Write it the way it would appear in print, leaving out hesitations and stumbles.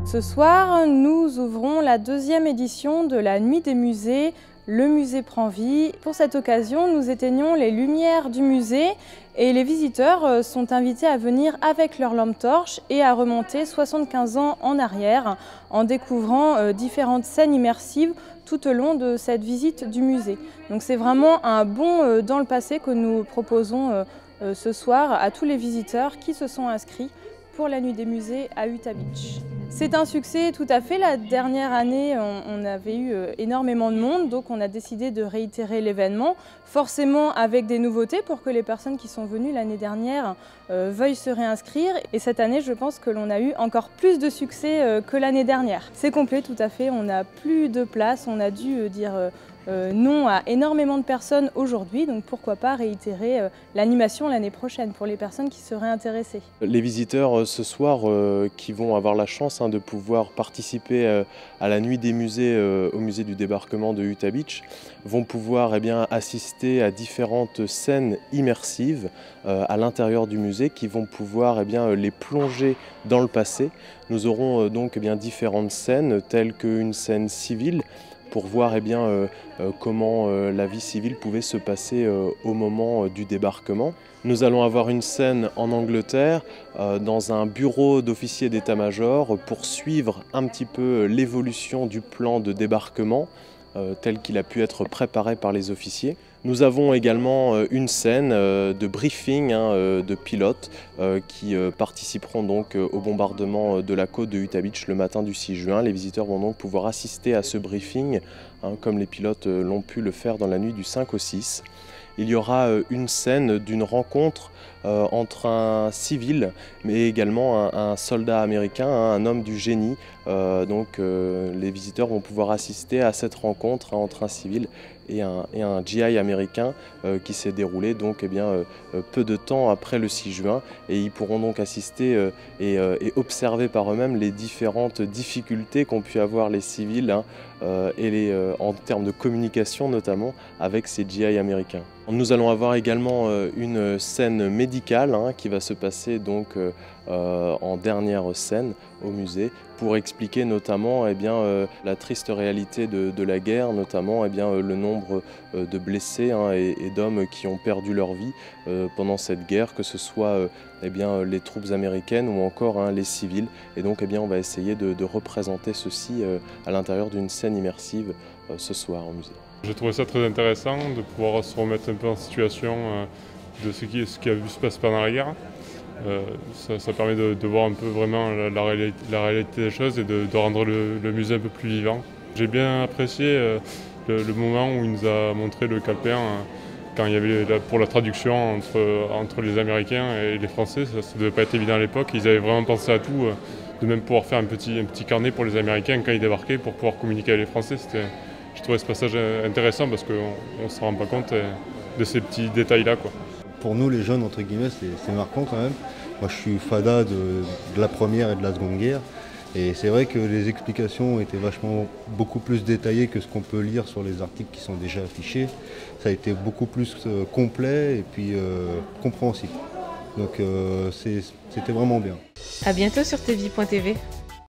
Ce soir, nous ouvrons la deuxième édition de la Nuit des musées. Le musée prend vie. Pour cette occasion, nous éteignons les lumières du musée et les visiteurs sont invités à venir avec leur lampe torche et à remonter 75 ans en arrière en découvrant différentes scènes immersives tout au long de cette visite du musée. Donc c'est vraiment un bond dans le passé que nous proposons ce soir à tous les visiteurs qui se sont inscrits pour la Nuit des musées à Utah Beach. C'est un succès tout à fait. La dernière année, on avait eu énormément de monde, donc on a décidé de réitérer l'événement, forcément avec des nouveautés pour que les personnes qui sont venues l'année dernière veuillent se réinscrire. Et cette année, je pense que l'on a eu encore plus de succès que l'année dernière. C'est complet tout à fait, on n'a plus de place, on a dû dire non à énormément de personnes aujourd'hui, donc pourquoi pas réitérer l'animation l'année prochaine pour les personnes qui seraient intéressées. Les visiteurs ce soir qui vont avoir la chance de pouvoir participer à la Nuit des musées au musée du débarquement de Utah Beach vont pouvoir assister à différentes scènes immersives à l'intérieur du musée qui vont pouvoir les plonger dans le passé. Nous aurons donc différentes scènes telles qu'une scène civile pour voir comment la vie civile pouvait se passer au moment du débarquement. Nous allons avoir une scène en Angleterre dans un bureau d'officier d'état-major pour suivre un petit peu l'évolution du plan de débarquement tel qu'il a pu être préparé par les officiers. Nous avons également une scène de briefing de pilotes qui participeront donc au bombardement de la côte de Utah Beach le matin du 6 juin. Les visiteurs vont donc pouvoir assister à ce briefing comme les pilotes l'ont pu le faire dans la nuit du 5 au 6. Il y aura une scène d'une rencontre entre un civil mais également un soldat américain, un homme du génie. Les visiteurs vont pouvoir assister à cette rencontre entre un civil et un GI américain qui s'est déroulé donc peu de temps après le 6 juin et ils pourront donc assister et observer par eux-mêmes les différentes difficultés qu'ont pu avoir les civils en termes de communication notamment avec ces GI américains. Nous allons avoir également une scène médicale qui va se passer donc en dernière scène au musée pour expliquer notamment la triste réalité de la guerre, notamment le nombre de blessés et d'hommes qui ont perdu leur vie pendant cette guerre, que ce soit les troupes américaines ou encore les civils. Et donc on va essayer de représenter ceci à l'intérieur d'une scène immersive ce soir au musée. J'ai trouvé ça très intéressant de pouvoir se remettre un peu en situation de ce qui a vu se passer pendant la guerre. Ça permet de voir un peu vraiment la réalité des choses et de rendre le musée un peu plus vivant. J'ai bien apprécié le moment où il nous a montré le calepin quand il y avait pour la traduction entre les Américains et les Français. Ça ne devait pas être évident à l'époque. Ils avaient vraiment pensé à tout, de même pouvoir faire un petit carnet pour les Américains quand ils débarquaient pour pouvoir communiquer avec les Français. Je trouvais ce passage intéressant parce qu'on ne se rend pas compte de ces petits détails-là. Pour nous les jeunes, entre guillemets, c'est marquant quand même. Moi je suis fada de la première et de la seconde guerre. Et c'est vrai que les explications étaient beaucoup plus détaillées que ce qu'on peut lire sur les articles qui sont déjà affichés. Ça a été beaucoup plus complet et puis compréhensible. Donc c'était vraiment bien. À bientôt sur tvie.tv.